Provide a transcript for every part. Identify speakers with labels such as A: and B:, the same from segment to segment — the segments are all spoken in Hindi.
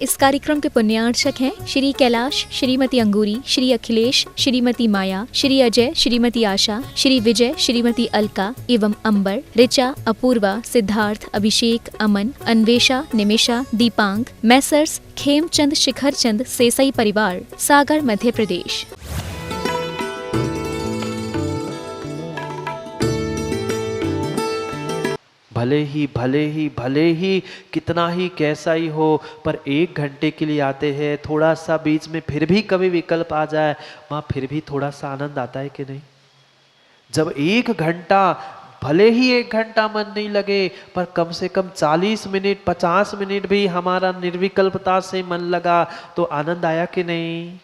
A: इस कार्यक्रम के पुण्यार्चक हैं श्री कैलाश, श्रीमती अंगूरी, श्री अखिलेश, श्रीमती माया, श्री अजय, श्रीमती आशा, श्री विजय, श्रीमती अलका एवं अंबर, ऋचा, अपूर्वा, सिद्धार्थ, अभिषेक, अमन, अन्वेषा, निमिषा, दीपांग, मैसर्स खेमचंद शिखरचंद सेसई परिवार, सागर, मध्य प्रदेश।
B: भले ही कितना ही कैसा ही हो, पर 1 घंटे के लिए आते हैं, थोड़ा सा बीच में फिर भी कभी विकल्प आ जाए वहाँ फिर भी थोड़ा सा आनंद आता है कि नहीं? जब 1 घंटा, भले ही 1 घंटा मन नहीं लगे, पर कम से कम 40 मिनट 50 मिनट भी हमारा निर्विकल्पता से मन लगा तो आनंद आया कि नहीं?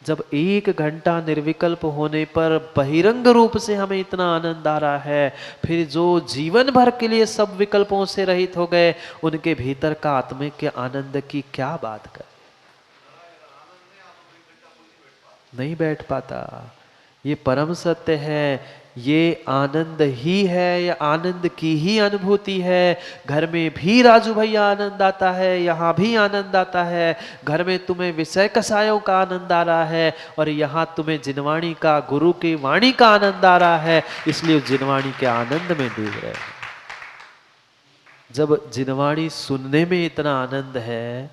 B: जब 1 घंटा निर्विकल्प होने पर बहिरंग रूप से हमें इतना आनंद आ रहा है, फिर जो जीवन भर के लिए सब विकल्पों से रहित हो गए, उनके भीतर का आत्मिक के आनंद की क्या बात कर, नहीं बैठ पाता। ये परम सत्य है, ये आनंद ही है, ये आनंद की ही अनुभूति है। घर में भी राजू भैया आनंद आता है, यहाँ भी आनंद आता है। घर में तुम्हें विषय कसायों का आनंद आ रहा है और यहाँ तुम्हें जिनवाणी का, गुरु की वाणी का आनंद आ रहा है, इसलिए जिनवाणी के आनंद में डूब रहे हैं। जब जिनवाणी सुनने में इतना आनंद है,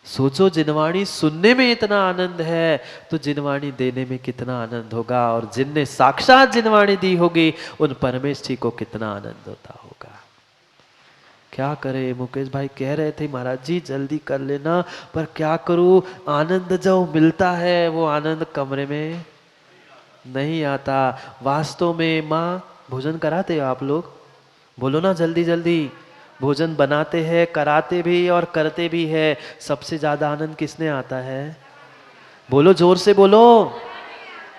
B: सोचो जिनवाणी सुनने में इतना आनंद है तो जिनवाणी देने में कितना आनंद होगा, और जिनने साक्षात जिनवाणी दी होगी उन परमेश्वरी को कितना आनंद होता होगा। क्या करे, मुकेश भाई कह रहे थे महाराज जी जल्दी कर लेना, पर क्या करूं, आनंद जो मिलता है वो आनंद कमरे में नहीं आता। वास्तव में माँ भोजन कराते हो आप लोग? बोलो ना जल्दी जल्दी। भोजन बनाते हैं, कराते भी और करते भी है। सबसे ज्यादा आनंद किसने आता है? बोलो, जोर से बोलो।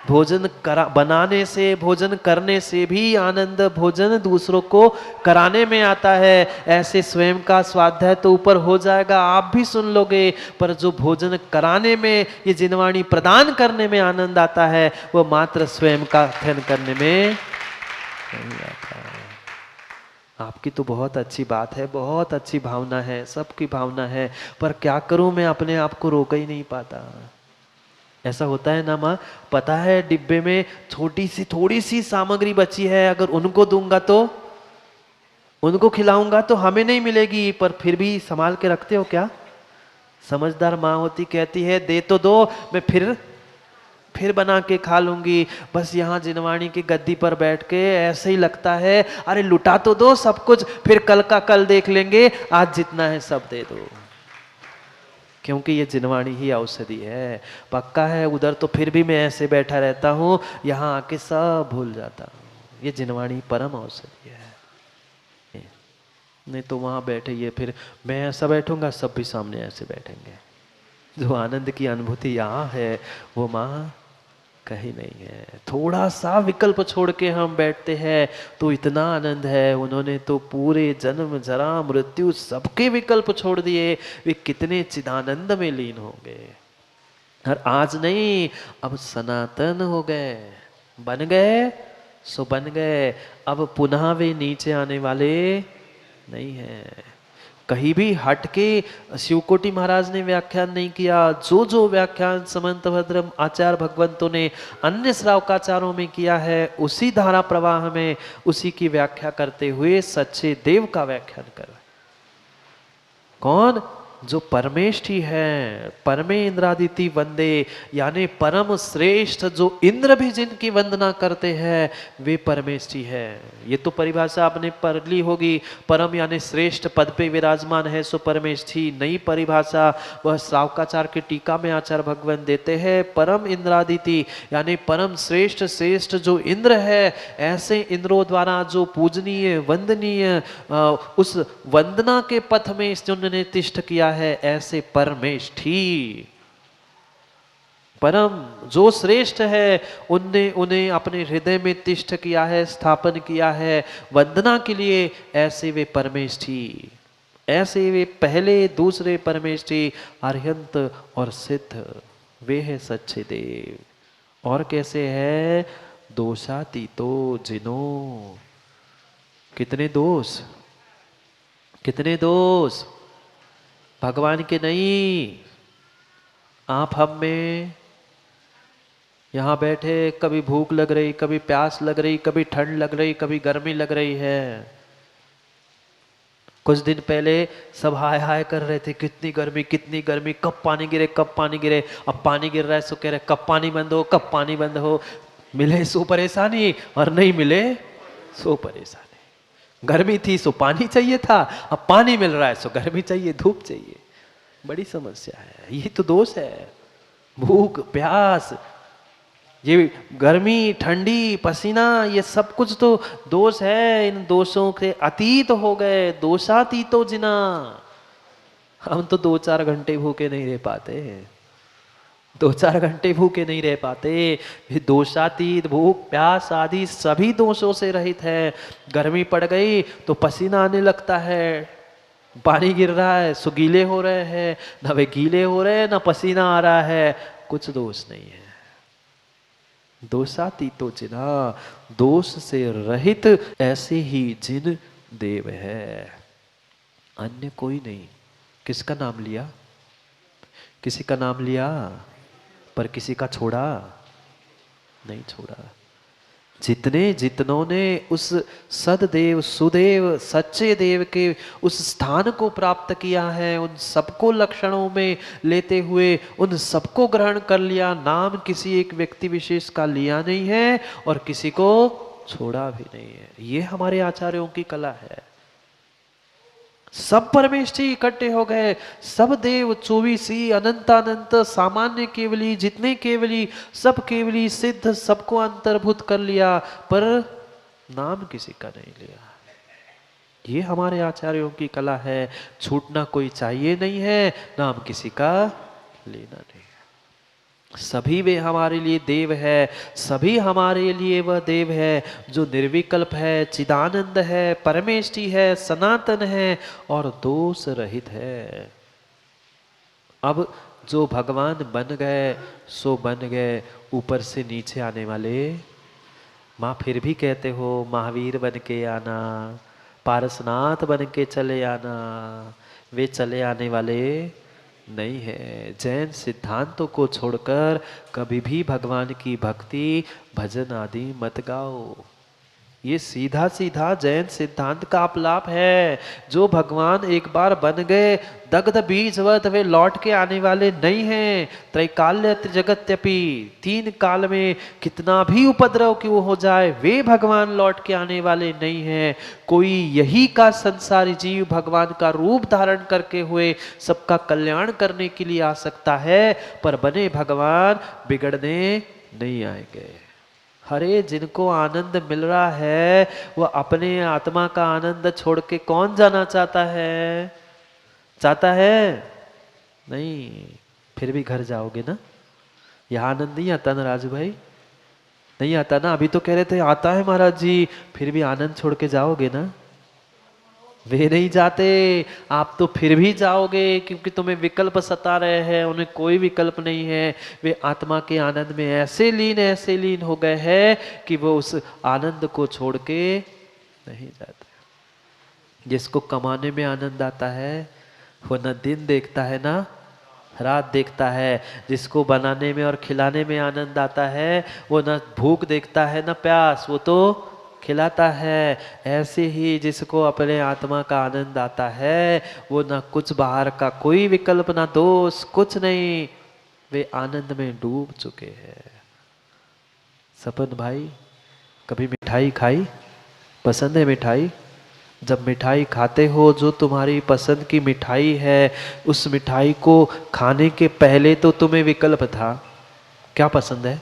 B: भोजन बनाने से, भोजन करने से भी आनंद भोजन दूसरों को कराने में आता है। ऐसे स्वयं का स्वाध्याय तो ऊपर हो जाएगा, आप भी सुन लोगे, पर जो भोजन कराने में, ये जिनवाणी प्रदान करने में आनंद आता है, वो मात्र स्वयं का अध्ययन करने में नहीं आता है। आपकी तो बहुत अच्छी बात है, बहुत अच्छी भावना है, सबकी भावना है, पर क्या करूं मैं अपने आप को रोक ही नहीं पाता। ऐसा होता है ना माँ, पता है डिब्बे में छोटी सी थोड़ी सी सामग्री बची है, अगर उनको दूंगा तो, उनको खिलाऊंगा तो हमें नहीं मिलेगी, पर फिर भी संभाल के रखते हो क्या? समझदार माँ होती कहती है दे तो दो, मैं फिर बना के खा लूंगी। बस यहाँ जिनवाणी की गद्दी पर बैठ के ऐसे ही लगता है, अरे लुटा तो दो सब कुछ, फिर कल का कल देख लेंगे, आज जितना है सब दे दो। क्योंकि ये जिनवाणी ही औषधि है। पक्का है उधर तो फिर भी मैं ऐसे बैठा रहता हूँ, यहाँ आके सब भूल जाता हूँ। ये जिनवाणी परम औषधि है। नहीं तो वहाँ बैठे ये, फिर मैं ऐसा बैठूंगा, सब भी सामने ऐसे बैठेंगे। जो आनंद की अनुभूति यहाँ है वो माँ कहीं नहीं है। थोड़ा सा विकल्प छोड़ के हम बैठते हैं तो इतना आनंद है। उन्होंने तो पूरे जन्म जरा मृत्यु सबके विकल्प छोड़ दिए, वे कितने चिदानंद में लीन हो गए। और आज नहीं, अब सनातन हो गए, बन गए सो बन गए। अब पुनः वे नीचे आने वाले नहीं है। कहीं भी हट के शिवकोटि महाराज ने व्याख्यान नहीं किया। जो जो व्याख्यान समंत भद्रम आचार्य भगवंतों ने अन्य श्रावकाचारों में किया है, उसी धारा प्रवाह में उसी की व्याख्या करते हुए सच्चे देव का व्याख्यान कर रहे। कौन? जो परमेष्ठी है, परमे इंद्रादिति वंदे, यानी परम श्रेष्ठ, जो इंद्र भी जिनकी वंदना करते हैं वे परमेष्ठी है। ये तो परिभाषा आपने पढ़ ली होगी, परम यानी श्रेष्ठ पद पे विराजमान है सो परमेष्ठी। नई परिभाषा वह श्रावकाचार के टीका में आचार्य भगवान देते हैं, परम इंद्रादिति यानी परम श्रेष्ठ, श्रेष्ठ जो इंद्र है, ऐसे इंद्रों द्वारा जो पूजनीय वंदनीय उस वंदना के पथ में जिन्होंने तिष्ठ किया है, ऐसे परमेष्ठी परम जो श्रेष्ठ है, उनने उन्हें अपने हृदय में तिष्ठ किया है, स्थापन किया है वंदना के लिए। ऐसे वे परमेष्ठी, ऐसे वे पहले दूसरे परमेष्ठी अरिहंत और सिद्ध, वे है सच्चे देव। और कैसे है? दोषातीतो जिनो। कितने दोष, कितने दोष? भगवान के नहीं। आप हम में यहाँ बैठे कभी भूख लग रही, कभी प्यास लग रही, कभी ठंड लग रही, कभी गर्मी लग रही है। कुछ दिन पहले सब हाय हाय कर रहे थे, कितनी गर्मी, कब पानी गिरे, कब पानी गिरे। अब पानी गिर रहा है सो कह रहे कब पानी बंद हो, कब पानी बंद हो। मिले सो परेशानी और नहीं मिले सो परेशानी। गर्मी थी सो पानी चाहिए था, अब पानी मिल रहा है सो गर्मी चाहिए, धूप चाहिए। बड़ी समस्या है, ये तो दोष है। भूख प्यास, ये गर्मी ठंडी पसीना, ये सब कुछ तो दोष है। इन दोषों के अतीत हो गए, दोषातीतो जिना। हम तो 2-4 घंटे भूखे नहीं रह पाते, 2-4 घंटे भूखे नहीं रह पाते। ये दोषातीत, भूख प्यास आदि सभी दोषों से रहित है। गर्मी पड़ गई तो पसीना आने लगता है, पानी गिर रहा है सो गीले हो रहे हैं, ना वे गीले हो रहे हैं ना पसीना आ रहा है, कुछ दोष नहीं है। दोषातीतो जिना, दोष से रहित ऐसे ही जिन देव है, अन्य कोई नहीं। किसका नाम लिया? किसी का नाम लिया पर किसी का छोड़ा नहीं, छोड़ा। जितनों ने उस सददेव सुदेव सच्चे देव के उस स्थान को प्राप्त किया है, उन सबको लक्षणों में लेते हुए उन सबको ग्रहण कर लिया। नाम किसी एक व्यक्ति विशेष का लिया नहीं है और किसी को छोड़ा भी नहीं है। ये हमारे आचार्यों की कला है। सब परमेष्ठी इकट्ठे हो गए, सब देव 24 अनंतानंत सामान्य केवली, जितने केवली सब केवली सिद्ध, सबको अंतर्भूत कर लिया, पर नाम किसी का नहीं लिया। ये हमारे आचार्यों की कला है। छूटना कोई चाहिए नहीं है, नाम किसी का लेना नहीं। सभी वे हमारे लिए देव है, सभी हमारे लिए वह देव है जो निर्विकल्प है, चिदानंद है, परमेष्टि है, सनातन है और दोष रहित है। अब जो भगवान बन गए सो बन गए, ऊपर से नीचे आने वाले माँ फिर भी कहते हो महावीर बन के आना, पारसनाथ बन के चले आना, वे चले आने वाले नहीं है। जैन सिद्धांतों को छोड़कर कभी भी भगवान की भक्ति भजन आदि मत गाओ। ये सीधा सीधा जैन सिद्धांत का अपलाप है। जो भगवान एक बार बन गए दग्ध बीजवत, वे लौट के आने वाले नहीं हैं। त्रैकाल्य जगत्यपि, 3 काल में कितना भी उपद्रव क्यों हो जाए, वे भगवान लौट के आने वाले नहीं हैं। कोई यही का संसारी जीव भगवान का रूप धारण करके हुए सबका कल्याण करने के लिए आ सकता है, पर बने भगवान बिगड़ने नहीं आएंगे। हरे जिनको आनंद मिल रहा है वो अपने आत्मा का आनंद छोड़ के कौन जाना चाहता है? चाहता है? नहीं। फिर भी घर जाओगे ना? यहाँ आनंद नहीं आता ना राजू भाई? नहीं आता ना? अभी तो कह रहे थे आता है महाराज जी, फिर भी आनंद छोड़ के जाओगे ना? वे नहीं जाते, आप तो फिर भी जाओगे क्योंकि तुम्हें विकल्प सता रहे हैं, उन्हें कोई विकल्प नहीं है। वे आत्मा के आनंद में ऐसे लीन हो गए हैं कि वो उस आनंद को छोड़ के नहीं जाते। जिसको कमाने में आनंद आता है वो न दिन देखता है ना रात देखता है। जिसको बनाने में और खिलाने में आनंद आता है वो न भूख देखता है न प्यास, वो तो खिलाता है। ऐसे ही जिसको अपने आत्मा का आनंद आता है वो ना कुछ बाहर का कोई विकल्प ना दोष कुछ नहीं, वे आनंद में डूब चुके हैं। सपन भाई कभी मिठाई खाई? पसंद है मिठाई? जब मिठाई खाते हो जो तुम्हारी पसंद की मिठाई है, उस मिठाई को खाने के पहले तो तुम्हें विकल्प था, क्या पसंद है?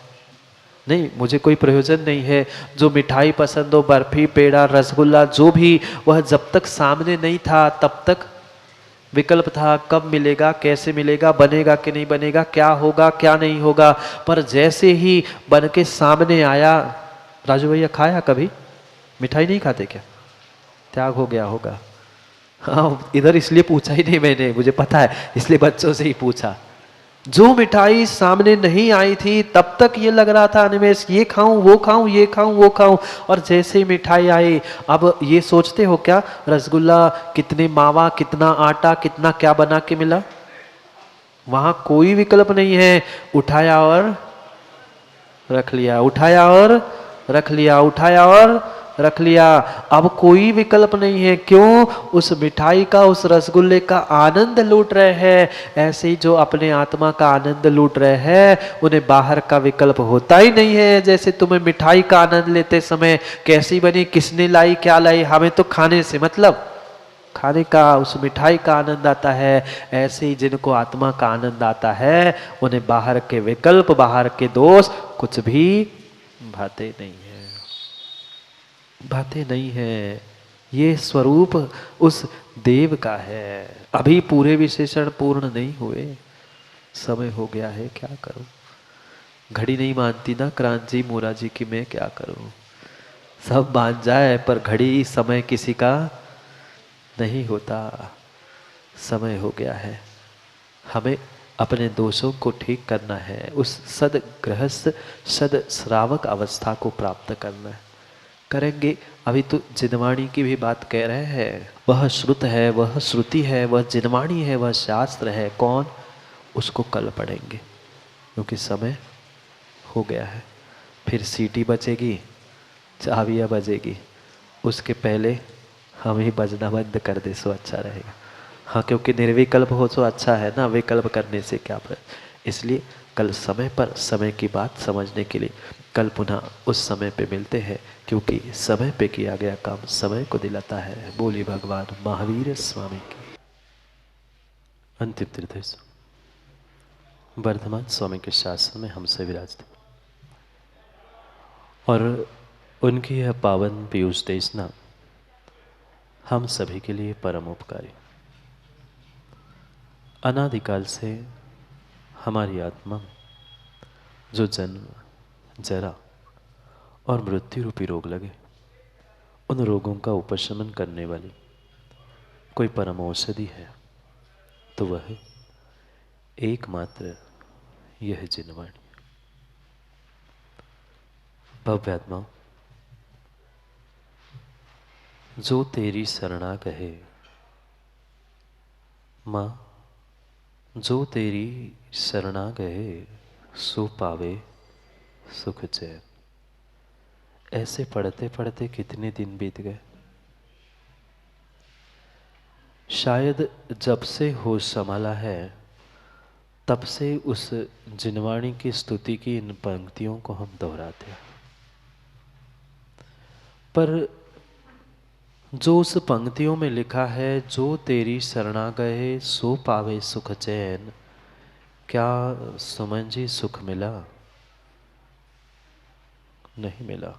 B: नहीं, मुझे कोई प्रयोजन नहीं है। जो मिठाई पसंद हो, बर्फी पेड़ा रसगुल्ला जो भी, वह जब तक सामने नहीं था तब तक विकल्प था, कब मिलेगा, कैसे मिलेगा, बनेगा कि नहीं बनेगा, क्या होगा क्या नहीं होगा। पर जैसे ही बन के सामने आया, राजू भैया खाया कभी? मिठाई नहीं खाते क्या? त्याग हो गया होगा। हाँ, इधर इसलिए पूछा ही नहीं मैंने, मुझे पता है, इसलिए बच्चों से ही पूछा। जो मिठाई सामने नहीं आई थी तब तक ये लग रहा था अनिमेष ये खाऊं वो खाऊं ये खाऊं वो खाऊं, और जैसे ही मिठाई आई अब ये सोचते हो क्या रसगुल्ला कितने मावा कितना आटा कितना क्या बना के मिला? वहां कोई विकल्प नहीं है, उठाया और रख लिया, उठाया और रख लिया, उठाया और रख लिया। अब कोई विकल्प नहीं है, क्यों? उस मिठाई का उस रसगुल्ले का आनंद लूट रहे हैं। ऐसे ही जो अपने आत्मा का आनंद लूट रहे हैं उन्हें बाहर का विकल्प होता ही नहीं है। जैसे तुम्हें मिठाई का आनंद लेते समय कैसी बनी, किसने लाई, क्या लाई, हमें तो खाने से मतलब, खाने का उस मिठाई का आनंद आता है। ऐसे ही जिनको आत्मा का आनंद आता है उन्हें बाहर के विकल्प बाहर के दोष कुछ भी भाते नहीं है, भाते नहीं है। ये स्वरूप उस देव का है। अभी पूरे विशेषण पूर्ण नहीं हुए, समय हो गया है, क्या करूं? घड़ी नहीं मानती ना क्रांति मोरा जी की, मैं क्या करूं? सब मान जाए पर घड़ी समय किसी का नहीं होता। समय हो गया है, हमें अपने दोषों को ठीक करना है, उस सद गृहस्थ सद श्रावक अवस्था को प्राप्त करना है। करेंगे। अभी तो जिनवाणी की भी बात कह रहे हैं, वह श्रुत है, वह श्रुति है, वह जिनवाणी है, वह शास्त्र है। कौन? उसको कल पढ़ेंगे, क्योंकि समय हो गया है। फिर सीटी बचेगी, चाबियाँ बजेगी, उसके पहले हम ही बजना बंद कर दे सो अच्छा रहेगा। हाँ, क्योंकि निर्विकल्प हो तो अच्छा है ना, विकल्प करने से क्या पर। इसलिए कल समय पर समय की बात समझने के लिए कल पुनः उस समय पे मिलते हैं, क्योंकि समय पे किया गया काम समय को दिलाता है। बोली भगवान महावीर स्वामी की। अंतिम तीर्थ वर्धमान स्वामी के शासन में हमसे विराजते और उनकी यह पावन पीयूष देशना हम सभी के लिए परम उपकारी। अनादिकाल से हमारी आत्मा में जो जन्म, जरा और मृत्यु रूपी रोग लगे, उन रोगों का उपशमन करने वाली कोई परम औषधि है तो वह एकमात्र यह जिनवाणी। भव्य आत्माओं, जो तेरी शरणा कहे माँ, जो तेरी शरणा गए सो पावे सुख चैन। ऐसे पढ़ते पढ़ते कितने दिन बीत गए। शायद जब से होश संभाला है तब से उस जिनवाणी की स्तुति की इन पंक्तियों को हम दोहराते हैं, पर जो उस पंक्तियों में लिखा है जो तेरी शरणा गए सो पावे सुख चैन, क्या सुमन जी सुख मिला? नहीं मिला।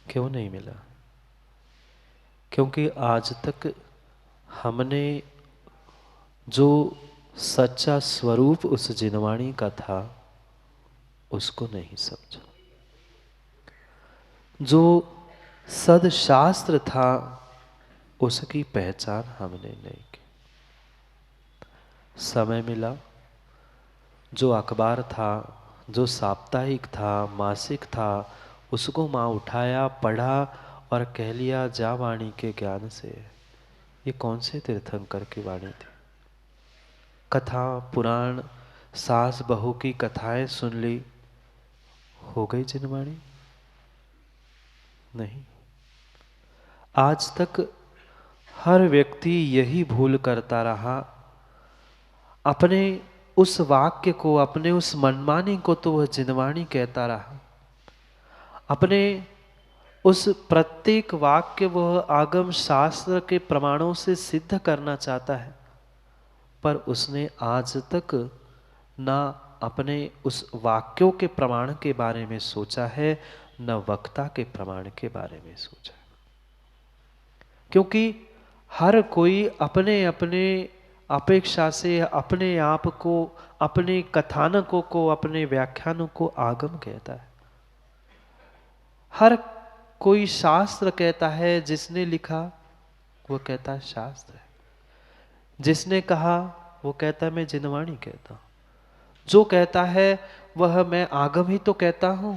B: क्यों नहीं मिला? क्योंकि आज तक हमने जो सच्चा स्वरूप उस जिनवाणी का था उसको नहीं समझा। जो सदशास्त्र था उसकी पहचान हमने नहीं की। समय मिला, जो अखबार था, जो साप्ताहिक था, मासिक था, उसको माँ उठाया, पढ़ा और कह लिया जा वाणी के ज्ञान से। ये कौन से तीर्थंकर की वाणी थी? कथा पुराण सास बहू की कथाएं सुन ली, हो गई जिनवाणी? नहीं। आज तक हर व्यक्ति यही भूल करता रहा, अपने उस वाक्य को, अपने उस मनमानी को तो वह जिनवाणी कहता रहा, अपने उस प्रत्येक वाक्य वह आगम शास्त्र के प्रमाणों से सिद्ध करना चाहता है, पर उसने आज तक ना अपने उस वाक्यों के प्रमाण के बारे में सोचा है, न वक्ता के प्रमाण के बारे में सोचा है। क्योंकि हर कोई अपने अपने अपेक्षा से अपने आप को, अपने कथानकों को, अपने व्याख्यानों को आगम कहता है। हर कोई शास्त्र कहता है, जिसने लिखा वो कहता है शास्त्र है, जिसने कहा वो कहता है मैं जिनवाणी कहता हूं। जो कहता है वह मैं आगम ही तो कहता हूं।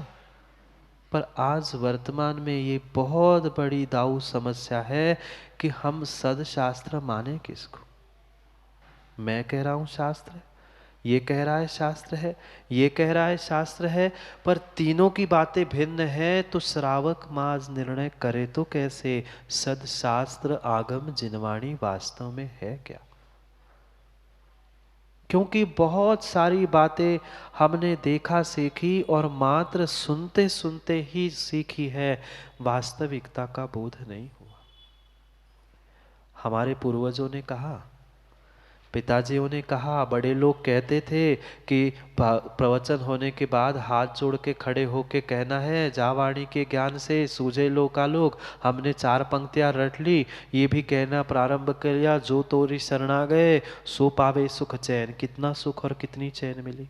B: पर आज वर्तमान में ये बहुत बड़ी दाऊ समस्या है कि हम सदशास्त्र माने किसको। मैं कह रहा हूं शास्त्र है, ये कह रहा है शास्त्र है, ये कह रहा है शास्त्र है, पर तीनों की बातें भिन्न है। तो श्रावक माज निर्णय करे तो कैसे, सदशास्त्र आगम जिनवाणी वास्तव में है क्या। क्योंकि बहुत सारी बातें हमने देखा सीखी और मात्र सुनते सुनते ही सीखी है, वास्तविकता का बोध नहीं हुआ। हमारे पूर्वजों ने कहा, पिताजियों ने कहा, बड़े लोग कहते थे कि प्रवचन होने के बाद हाथ जोड़ के खड़े होके कहना है, जा वाणी के ज्ञान से सूझे लोकालोक। हमने 4 पंक्तियां रट ली, ये भी कहना प्रारंभ किया, जो तोरी शरणा गए सो पावे सुख चैन। कितना सुख और कितनी चैन मिली।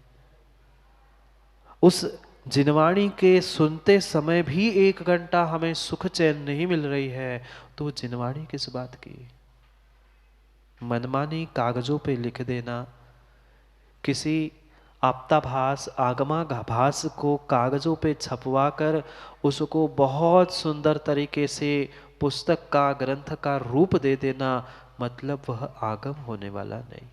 B: उस जिनवाणी के सुनते समय भी 1 घंटा हमें सुख चैन नहीं मिल रही है, तो जिनवाणी किस बात की। मनमानी कागजों पे लिख देना, किसी आप्ताभास आगमाभास को कागजों पे छपवा कर उसको बहुत सुंदर तरीके से पुस्तक का ग्रंथ का रूप दे देना, मतलब वह आगम होने वाला नहीं।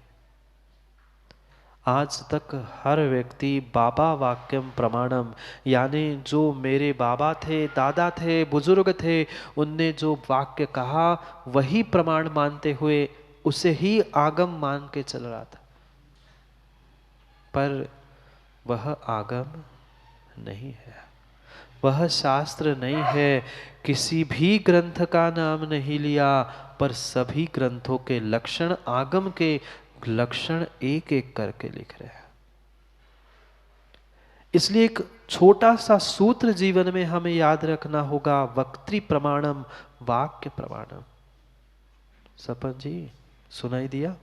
B: आज तक हर व्यक्ति बाबा वाक्यम प्रमाणम, यानी जो मेरे बाबा थे, दादा थे, बुजुर्ग थे, उनने जो वाक्य कहा वही प्रमाण मानते हुए उसे ही आगम मान के चल रहा था। पर वह आगम नहीं है, वह शास्त्र नहीं है। किसी भी ग्रंथ का नाम नहीं लिया, पर सभी ग्रंथों के लक्षण, आगम के लक्षण एक एक करके लिख रहे हैं। इसलिए एक छोटा सा सूत्र जीवन में हमें याद रखना होगा, वक्तृ प्रमाणम वाक्य प्रमाणम। सपन जी सुनाई दिया,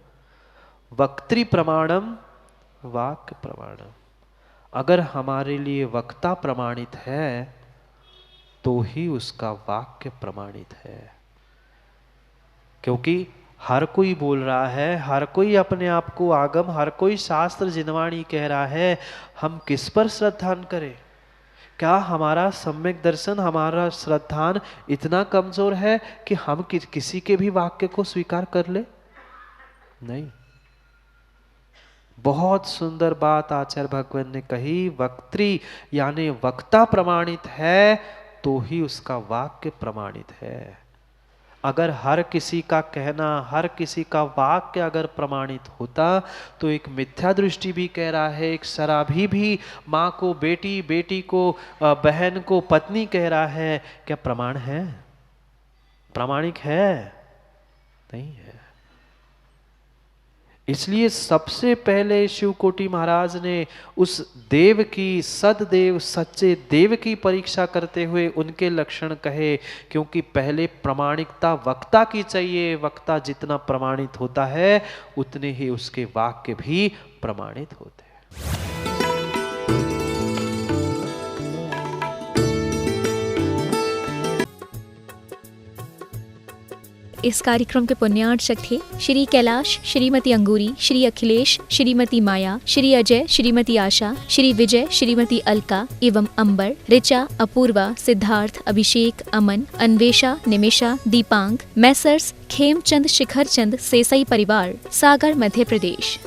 B: वक्तृ प्रमाणम वाक्य प्रमाणम। अगर हमारे लिए वक्ता प्रमाणित है तो ही उसका वाक्य प्रमाणित है। क्योंकि हर कोई बोल रहा है, हर कोई अपने आप को आगम, हर कोई शास्त्र जिनवाणी कह रहा है, हम किस पर श्रद्धान करें। क्या हमारा सम्यक दर्शन, हमारा श्रद्धान इतना कमजोर है कि हम किसी के भी वाक्य को स्वीकार कर ले। नहीं। बहुत सुंदर बात आचार्य भगवान ने कही, वक्तृ यानी वक्ता प्रमाणित है तो ही उसका वाक्य प्रमाणित है। अगर हर किसी का कहना, हर किसी का वाक्य अगर प्रमाणित होता तो एक मिथ्या दृष्टि भी कह रहा है, एक शराबी भी माँ को बेटी, बेटी को बहन को पत्नी कह रहा है, क्या प्रमाण है, प्रामाणिक है? नहीं है। इसलिए सबसे पहले शिवकोटि महाराज ने उस देव की, सददेव सच्चे देव की परीक्षा करते हुए उनके लक्षण कहे, क्योंकि पहले प्रमाणिकता वक्ता की चाहिए। वक्ता जितना प्रमाणित होता है उतने ही उसके वाक्य भी प्रमाणित होते हैं।
A: इस कार्यक्रम के पुण्यार्चक थे श्री कैलाश, श्रीमती अंगूरी, श्री अखिलेश, श्रीमती माया, श्री अजय, श्रीमती आशा, श्री विजय, श्रीमती अलका एवं अंबर, ऋचा, अपूर्वा, सिद्धार्थ, अभिषेक, अमन, अन्वेषा, निमिषा, दीपांग, मैसर्स खेमचंद शिखरचंद सेसई परिवार, सागर, मध्य प्रदेश।